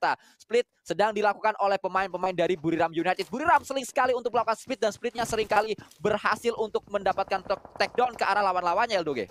ternyata split sedang dilakukan oleh pemain-pemain dari Buriram United. Buriram sering sekali untuk melakukan split dan splitnya seringkali berhasil untuk mendapatkan takedown ke arah lawan-lawannya, Eldoge.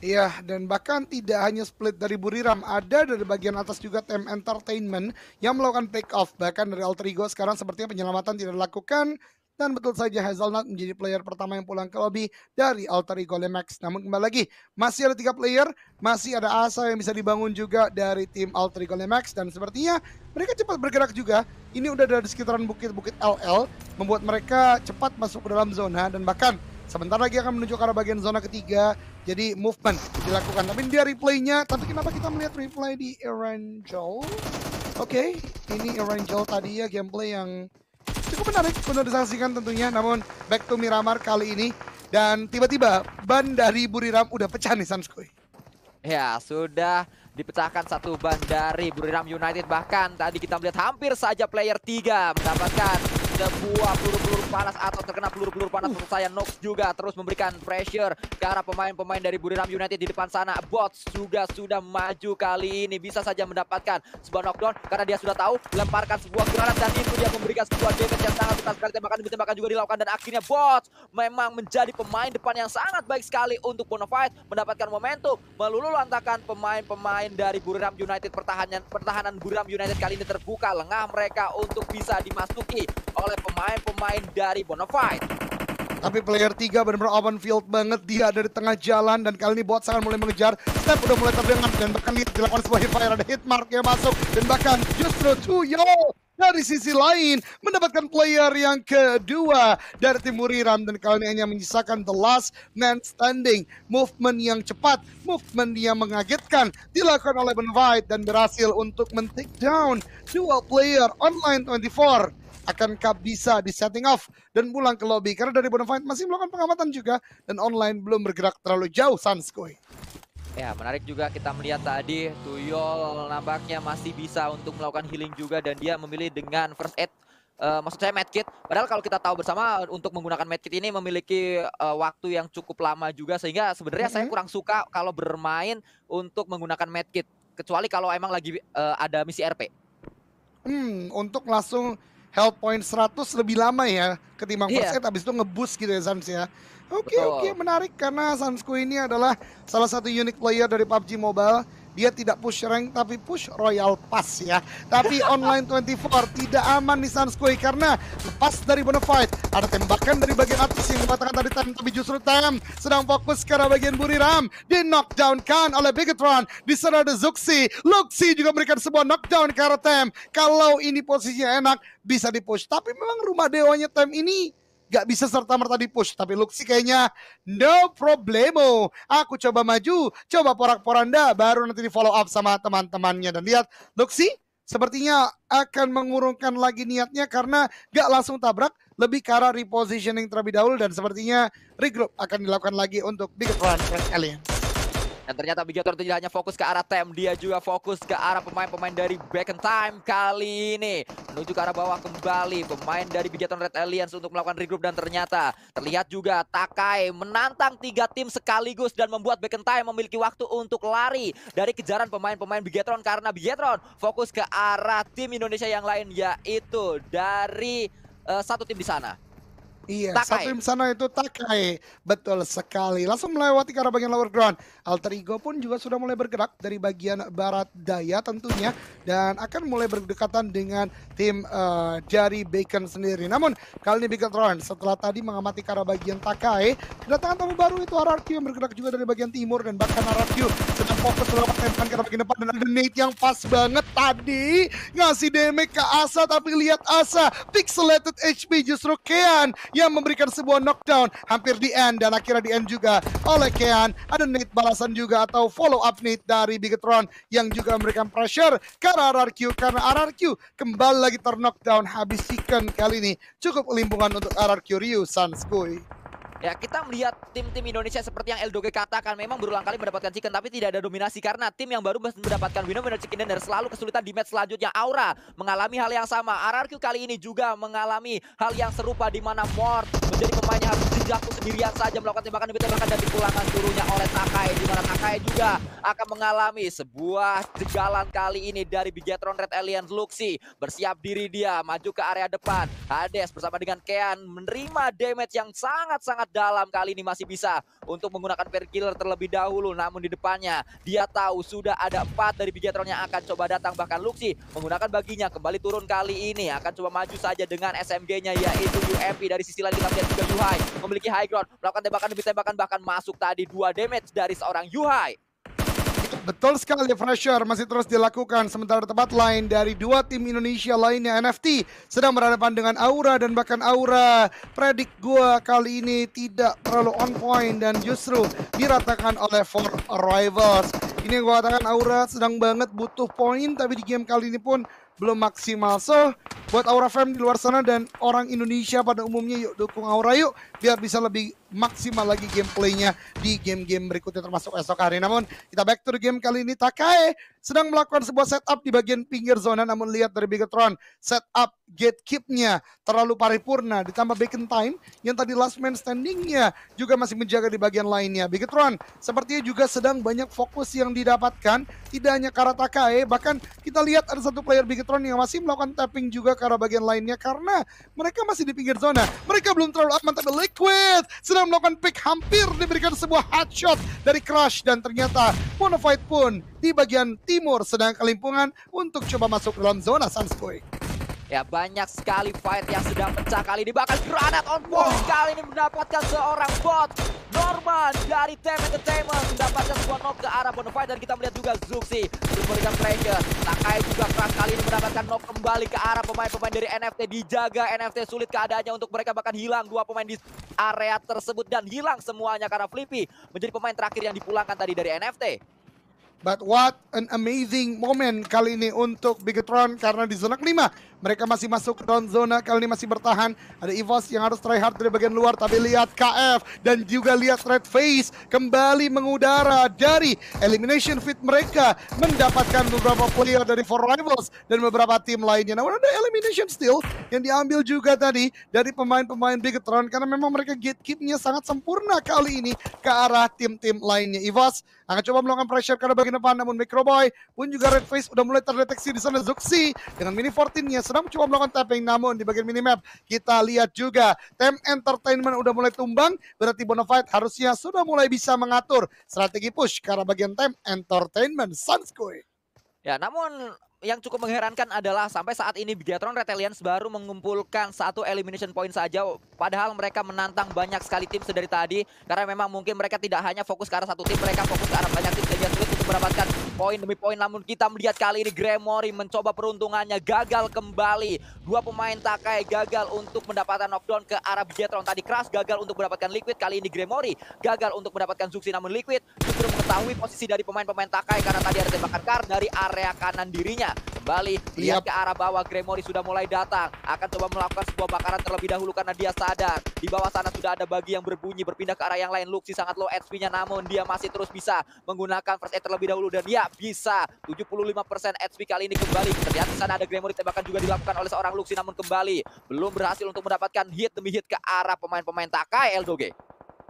Iya, dan bahkan tidak hanya split dari Buriram, ada dari bagian atas juga Team Entertainment yang melakukan take off. Bahkan dari Alter Ego sekarang sepertinya penyelamatan tidak dilakukan. Dan betul saja Hazelnut menjadi player pertama yang pulang ke lobby dari Alter Ego Lemax. Namun kembali lagi, masih ada 3 player, masih ada asa yang bisa dibangun juga dari tim Alter Ego Lemax. Dan sepertinya mereka cepat bergerak juga. Ini udah dari sekitaran bukit-bukit LL, membuat mereka cepat masuk ke dalam zona. Dan bahkan sebentar lagi akan menuju ke arah bagian zona ketiga. Jadi movement dilakukan. Tapi dia replaynya, tapi kenapa kita melihat replay di Erangel? Oke, ini Erangel tadi ya gameplay yang cukup menarik untuk disaksikan tentunya. Namun back to Miramar kali ini. Dan tiba-tiba ban dari Buriram udah pecah nih Sanskui. Ya, sudah dipecahkan satu ban dari Buriram United. Bahkan tadi kita melihat hampir saja player 3 mendapatkan sebuah peluru-peluru panas atau terkena peluru-peluru panas. Menurut saya Nox juga terus memberikan pressure ke arah pemain-pemain dari Buriram United di depan sana. Bots juga sudah maju kali ini, bisa saja mendapatkan sebuah knockdown karena dia sudah tahu lemparkan sebuah granat dan itu dia memberikan sebuah damage yang sangat besar sekali. Tembakan juga dilakukan dan akhirnya Bots memang menjadi pemain depan yang sangat baik sekali untuk Bonafide mendapatkan momentum melulu lantakan pemain-pemain dari Buriram United. Pertahanan Buriram United kali ini terbuka, lengah mereka untuk bisa dimasuki oleh pemain-pemain dari Bonafide. Tapi player 3 benar-benar open field banget. Dia ada di tengah jalan dan kali ini Bots akan mulai mengejar. Step udah mulai terdengar dan bahkan dilakukan sebuah hit fire. Ada hit mark yang masuk dan bahkan justru Tuyo dari sisi lain mendapatkan player yang kedua dari tim Buriram. Dan kali ini hanya menyisakan the last man standing. Movement yang cepat, movement yang mengagetkan dilakukan oleh Bonafide dan berhasil untuk men-take down dual player online 24. Akankah bisa di setting off dan pulang ke lobby? Karena dari Bonafide masih melakukan pengamatan juga dan online belum bergerak terlalu jauh Sanskui. Ya, menarik juga kita melihat tadi Tuyol nampaknya masih bisa untuk melakukan healing juga dan dia memilih dengan first aid. Maksud saya medkit. Padahal kalau kita tahu bersama untuk menggunakan medkit ini memiliki waktu yang cukup lama juga sehingga sebenarnya saya kurang suka kalau bermain untuk menggunakan medkit kecuali kalau emang lagi ada misi RP. Untuk langsung health point 100 lebih lama ya ketimbang first aid habis itu nge-boost gitu ya Sans ya. Oke, menarik karena Sansku ini adalah salah satu unique player dari PUBG Mobile. Dia tidak push rank tapi push Royal Pass ya. Tapi online 24 tidak aman nih Sansku karena lepas dari Bonafide ada tembakan dari bagian atas yang dikatakan tadi Tem, tapi justru Tem sedang fokus ke arah bagian Buriram. Di knockdown kan oleh Bigetron. Di sana ada Zuxi. Luxi juga memberikan sebuah knockdown ke arah Tem. Kalau ini posisinya enak bisa di-push. Tapi memang rumah dewanya Tem ini gak bisa serta-merta di-push. Tapi Luxi kayaknya no problemo. Aku coba maju, coba porak-poranda, baru nanti di-follow up sama teman-temannya. Dan lihat, Luxi sepertinya akan mengurungkan lagi niatnya karena gak langsung tabrak, lebih ke arah repositioning terlebih dahulu. Dan sepertinya regroup akan dilakukan lagi untuk Bigetron Red Alliance. Dan ternyata Bigetron tidak hanya fokus ke arah Tem, dia juga fokus ke arah pemain-pemain dari Back in Time kali ini. Menuju ke arah bawah kembali pemain dari Bigetron Red Alliance untuk melakukan regroup dan ternyata terlihat juga Takai menantang 3 tim sekaligus dan membuat Back in Time memiliki waktu untuk lari dari kejaran pemain-pemain Bigetron karena Bigetron fokus ke arah tim Indonesia yang lain yaitu dari satu tim di sana. Iya, Takai. satu tim sana itu Takai. Betul sekali. Langsung melewati ke arah bagian lower ground. Alter Ego pun juga sudah mulai bergerak dari bagian barat daya tentunya. Dan akan mulai berdekatan dengan tim Jari Bacon sendiri. Namun kali ini Bigetron setelah tadi mengamati ke arah bagian Takai. Kedatangan tamu baru itu RRQ yang bergerak juga dari bagian timur. Dan bahkan RRQ sedang fokus melakukan tembakan ke arah bagian depan. Dan ada Nate yang pas banget tadi. Ngasih damage ke Asa. Tapi lihat Asa. Pixelated HP justru Kean yang memberikan sebuah knockdown hampir di end dan akhirnya di end juga oleh Kean. Ada Nate balasan juga atau follow up Nate dari Bigetron yang juga memberikan pressure ke RRQ karena RRQ kembali lagi terknockdown habis chicken kali ini. Cukup limpungan untuk RRQ Ryu Sanskui. Ya, kita melihat tim-tim Indonesia seperti yang Eldoge katakan memang berulang kali mendapatkan chicken tapi tidak ada dominasi karena tim yang baru mendapatkan winner chicken dinner selalu kesulitan di match selanjutnya. Aura mengalami hal yang sama. RRQ kali ini juga mengalami hal yang serupa di mana Mort menjadi pemain yang harus Jaku sendirian saja melakukan tembakan demi tembakan dan dipulangkan seluruhnya oleh Takai, di mana Takai juga akan mengalami sebuah jegalan kali ini dari Bigetron Red Alliance. Luxi bersiap diri dia maju ke area depan. Hades bersama dengan Kean menerima damage yang sangat-sangat dalam. Kali ini masih bisa untuk menggunakan painkiller terlebih dahulu, namun di depannya dia tahu sudah ada 4 dari Bigetron yang akan coba datang. Bahkan Luxi menggunakan baginya kembali turun kali ini, akan coba maju saja dengan SMG-nya yaitu UMP. Dari sisi lain kita lihat juga Yuhai memiliki high ground, melakukan tembakan demi tembakan, bahkan masuk tadi 2 damage dari seorang Yuhai. Betul sekali, pressure masih terus dilakukan. Sementara tempat lain dari dua tim Indonesia lainnya, NFT sedang berhadapan dengan Aura. Dan bahkan Aura, predik gua kali ini tidak terlalu on point dan justru diratakan oleh For Rivals. Ini yang gua katakan, Aura sedang banget butuh poin, tapi di game kali ini pun belum maksimal. So, buat Aura fam di luar sana dan orang Indonesia pada umumnya, yuk dukung Aura yuk, biar bisa lebih maksimal lagi gameplaynya di game-game berikutnya termasuk esok hari. Namun kita back to the game kali ini. Takai sedang melakukan sebuah setup di bagian pinggir zona, namun lihat dari Bigetron, setup gatekeep-nya terlalu paripurna, ditambah beacon time yang tadi last man standing-nya juga masih menjaga di bagian lainnya. Bigetron sepertinya juga sedang banyak fokus yang didapatkan, tidak hanya ke arah Takai, bahkan kita lihat ada satu player Bigetron yang masih melakukan tapping juga ke arah bagian lainnya karena mereka masih di pinggir zona. Mereka belum terlalu aman, tapi Liquid sedang melakukan pick, hampir diberikan sebuah headshot dari Crush, dan ternyata Monofight pun di bagian timur sedang kelimpungan untuk coba masuk dalam zona Sunskoy. Ya, banyak sekali fight yang sedang pecah kali ini. Bahkan granat on point kali ini mendapatkan seorang bot. Norman dari Team Entertainment mendapatkan sebuah knock ke arah Bonafide, dan kita melihat juga Zuxi terus memberikan pressure. Takai juga keras kali ini mendapatkan knock kembali ke arah pemain-pemain dari NFT. Dijaga NFT, sulit keadaannya untuk mereka, bahkan hilang 2 pemain di area tersebut dan hilang semuanya karena Flippy menjadi pemain terakhir yang dipulangkan tadi dari NFT. But what an amazing moment kali ini untuk Bigetron, karena di zona kelima mereka masih masuk ke dalam zona, kali ini masih bertahan. Ada EVOS yang harus try hard dari bagian luar, tapi lihat KF dan juga lihat Red Face kembali mengudara dari elimination fit mereka, mendapatkan beberapa player dari For Rivals dan beberapa tim lainnya. Namun ada elimination steal yang diambil juga tadi dari pemain-pemain Bigetron, karena memang mereka gatekeep-nya sangat sempurna kali ini ke arah tim-tim lainnya. EVOS akan coba melakukan pressure ke bagian depan, namun Microboy pun juga Red Face udah mulai terdeteksi di sana. Zuxi dengan mini 14-nya sedang mencoba melakukan tapping, namun di bagian minimap kita lihat juga Team Entertainment udah mulai tumbang, berarti Bonafide harusnya sudah mulai bisa mengatur strategi push ke arah bagian Team Entertainment Sunskoy. Ya, namun yang cukup mengherankan adalah sampai saat ini Bigetron Red Alliance baru mengumpulkan 1 elimination point saja, padahal mereka menantang banyak sekali tim sedari tadi, karena memang mungkin mereka tidak hanya fokus ke arah satu tim, mereka fokus ke arah banyak tim sehingga sulit untuk mendapatkan poin demi poin. Namun kita melihat kali ini Gremory mencoba peruntungannya, gagal kembali. 2 pemain Takai gagal untuk mendapatkan knockdown ke arah Bigetron. Tadi Crush gagal untuk mendapatkan Liquid, kali ini Gremory gagal untuk mendapatkan Zuxi, namun Liquid justru mengetahui posisi dari pemain-pemain Takai karena tadi ada tembakan Kar dari area kanan dirinya. Kembali lihat ke arah bawah, Gremory sudah mulai datang, akan coba melakukan sebuah bakaran terlebih dahulu karena dia sadar di bawah sana sudah ada bagi yang berbunyi, berpindah ke arah yang lain. Luxi sangat low HP-nya, namun dia masih terus bisa menggunakan first aid terlebih dahulu, dan dia bisa 75% HP kali ini kembali. Terlihat di sana ada Gremory, tembakan juga dilakukan oleh seorang Luxi, namun kembali belum berhasil untuk mendapatkan hit demi hit ke arah pemain-pemain Takai. Eldoge,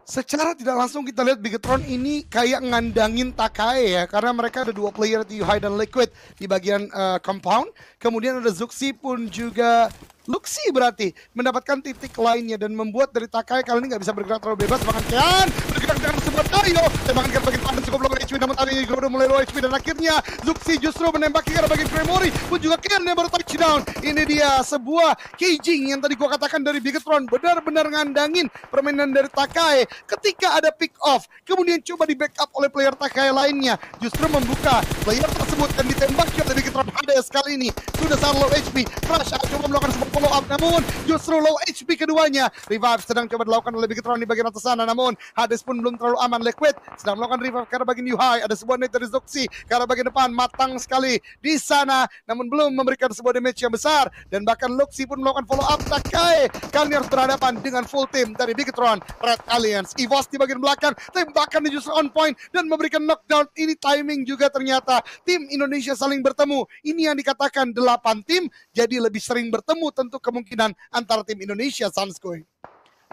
secara tidak langsung kita lihat Bigetron ini kayak ngandangin Takai ya, karena mereka ada 2 player, Yuhai dan Liquid di bagian compound. Kemudian ada Zuxi pun juga Luxi berarti mendapatkan titik lainnya dan membuat dari Takai kali ini nggak bisa bergerak terlalu bebas. Bahkan Kean bergerak dengan sebuah tayo, tembakan ke bagian depan cukup low HP, namun tadi ini udah mulai low HP, dan akhirnya Zuxi justru menembaki ke bagian Gremory, pun juga Kean yang baru touchdown. Ini dia sebuah caging yang tadi gua katakan dari Bigetron, benar-benar ngandangin permainan dari Takai. Ketika ada pick off, kemudian coba di backup oleh player Takai lainnya, justru membuka player tersebut dan ditembaki oleh Bigetron. Hades kali ini sudah sangat low HP. Crush coba melakukan sebuah follow up, namun justru low HP keduanya. Revive sedang coba dilakukan oleh Bigetron di bagian atas sana, namun Hades pun belum terlalu aman. Liquid sedang melakukan revive karena bagian Yuhai. Ada sebuah net dari Zuxi karena bagian depan, matang sekali di sana, namun belum memberikan sebuah damage yang besar. Dan bahkan Luxi pun melakukan follow up. Takai kali harus berhadapan dengan full team dari Bigetron Red Alliance. EVOS di bagian belakang, tembakannya justru on point dan memberikan knockdown. Ini timing juga ternyata tim Indonesia saling bertemu. Ini yang dikatakan 8 tim jadi lebih sering bertemu, tentu kemungkinan antara tim Indonesia Sunskoy.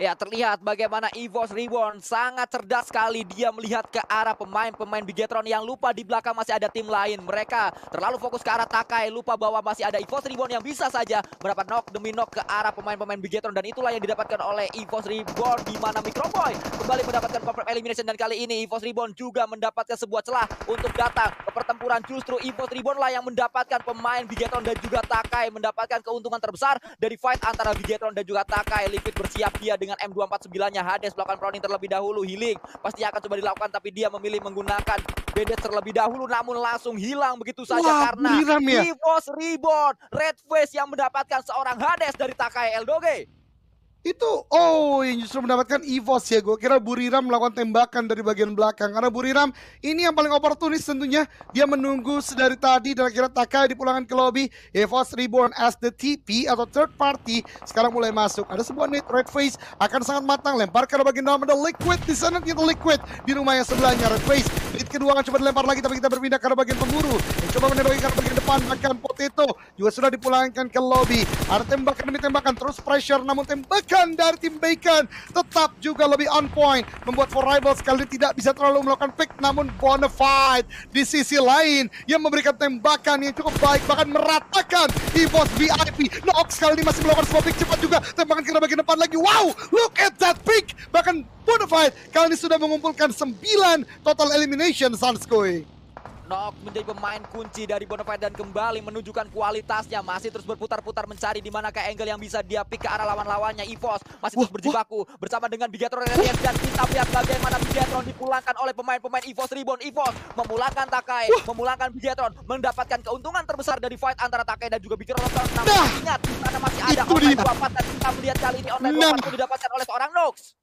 Ya, terlihat bagaimana EVOS Reborn sangat cerdas sekali. Dia melihat ke arah pemain-pemain Bigetron yang lupa di belakang masih ada tim lain. Mereka terlalu fokus ke arah Takai, lupa bahwa masih ada EVOS Reborn yang bisa saja mendapat knock demi knock ke arah pemain-pemain Bigetron. Dan itulah yang didapatkan oleh EVOS Reborn, di mana Microboy kembali mendapatkan confirm elimination. Dan kali ini EVOS Reborn juga mendapatkan sebuah celah untuk datang ke pertempuran. Justru EVOS Reborn lah yang mendapatkan pemain Bigetron dan juga Takai mendapatkan keuntungan terbesar dari fight antara Bigetron dan juga Takai. Liquid bersiap dia dengan M249-nya. Hades melakukan prowling terlebih dahulu. Healing pasti akan coba dilakukan, tapi dia memilih menggunakan Bandit terlebih dahulu, namun langsung hilang begitu saja. Wah, Karena Buriram ya. EVOS Reborn, Red Face yang mendapatkan seorang Hades dari Takai Eldoge. Itu, yang justru mendapatkan EVOS ya. Gue kira Buriram melakukan tembakan dari bagian belakang. Karena Buriram ini yang paling oportunis tentunya. Dia menunggu sedari tadi dan akhirnya Takai dipulangkan ke lobby. EVOS Reborn as the TP atau third party sekarang mulai masuk. Ada sebuah nade, Red Face akan sangat matang. Lempar ke bagian dalam, ada Liquid di sana. Kita Liquid di rumah yang sebelahnya. Red Face hit kedua akan coba dilempar lagi, tapi kita berpindah ke bagian pemburu. Coba menembaki ke bagian depan, bahkan Potato juga sudah dipulangkan ke lobby. Ada tembakan demi tembakan, terus pressure, namun tembakan dari tim Bacon tetap juga lebih on point, membuat For Rivals kali ini tidak bisa terlalu melakukan pick. Namun Bonafide di sisi lain yang memberikan tembakan yang cukup baik, bahkan meratakan EVOS VIP. Nox kali ini masih melakukan sebuah pick cepat juga, tembakan ke bagian depan lagi. Wow, look at that pick. Bahkan Bonafide kali ini sudah mengumpulkan 9 total elimination, Sanskui. Nox menjadi pemain kunci dari Bonafide dan kembali menunjukkan kualitasnya. Masih terus berputar-putar mencari di manakah angle yang bisa dia pick ke arah lawan-lawannya. EVOS masih terus berjibaku bersama dengan Bigetron dan kita lihat bagaimana Bigetron dipulangkan oleh pemain-pemain EVOS Reborn. EVOS memulangkan Takai, memulangkan Bigetron, mendapatkan keuntungan terbesar dari fight antara Takai dan juga Bigetron. Namun ingat, di sana masih ada online 24 dan kita melihat kali ini online 24 didapatkan oleh seorang Nox.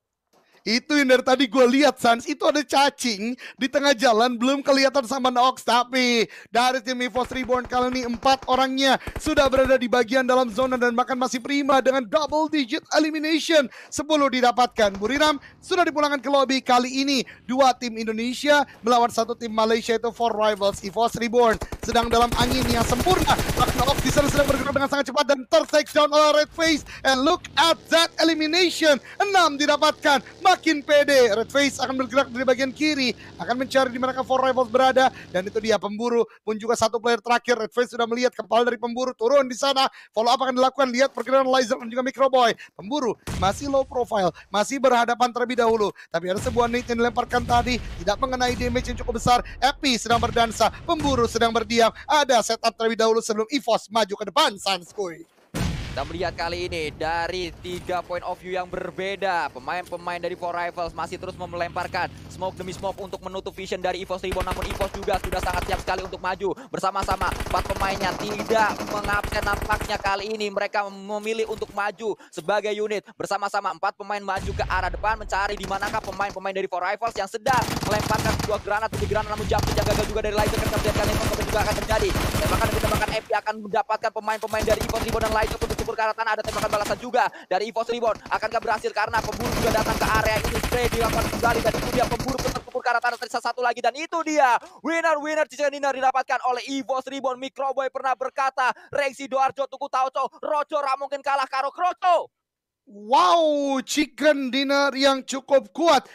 Itu yang dari tadi gue lihat, Sans. Itu ada cacing di tengah jalan, belum kelihatan sama Nox. Tapi dari tim EVOS Reborn kali ini 4 orangnya sudah berada di bagian dalam zona dan bahkan masih prima dengan double digit elimination. 10 didapatkan. Buriram sudah dipulangkan ke lobby. Kali ini 2 tim Indonesia melawan 1 tim Malaysia, itu For Rivals. EVOS Reborn sedang dalam angin yang sempurna. Bahkan Nox di sana sedang bergerak dengan sangat cepat dan ter-take down oleh Red Face. And look at that elimination. 6 didapatkan. Makin pede, Red Face akan bergerak dari bagian kiri, akan mencari di mana For Rivals berada, dan itu dia pemburu pun juga 1 player terakhir. Red Face sudah melihat kepala dari pemburu turun di sana, follow up akan dilakukan. Lihat pergerakan Laser dan juga Microboy. Pemburu masih low profile, masih berhadapan terlebih dahulu, tapi ada sebuah nade yang dilemparkan tadi, tidak mengenai damage yang cukup besar. Epi sedang berdansa, pemburu sedang berdiam. Ada setup terlebih dahulu sebelum EVOS maju ke depan, Sanskui. Kita melihat kali ini dari 3 point of view yang berbeda. Pemain-pemain dari For Rivals masih terus melemparkan smoke demi smoke untuk menutup vision dari EVOS Reborn. Namun EVOS juga sudah sangat siap sekali untuk maju bersama-sama. 4 pemainnya tidak mengabsen nampaknya kali ini. Mereka memilih untuk maju sebagai unit bersama-sama. 4 pemain maju ke arah depan mencari di manakah pemain-pemain dari For Rivals yang sedang melemparkan sebuah granat demi granat. Namun jump yang gagal juga dari Laser. Kita melihat kali ini juga akan terjadi. Tembakan Epi akan mendapatkan pemain-pemain dari EVOS Reborn dan Laser untuk ke arah tanah. Ada tembakan balasan juga dari EVOS Reborn. Akankah berhasil karena pemburu juga datang ke area ini. Spray dilakukan kembali dan itu dia pemburu terkubur ke arah tanah. Tersisa 1 lagi dan itu dia winner chicken dinner didapatkan oleh EVOS Reborn. Microboy pernah berkata, Rengsi Doarjo tuku tauco, Rojo ra mungkin kalah karo Kroco. Wow, chicken dinner yang cukup kuat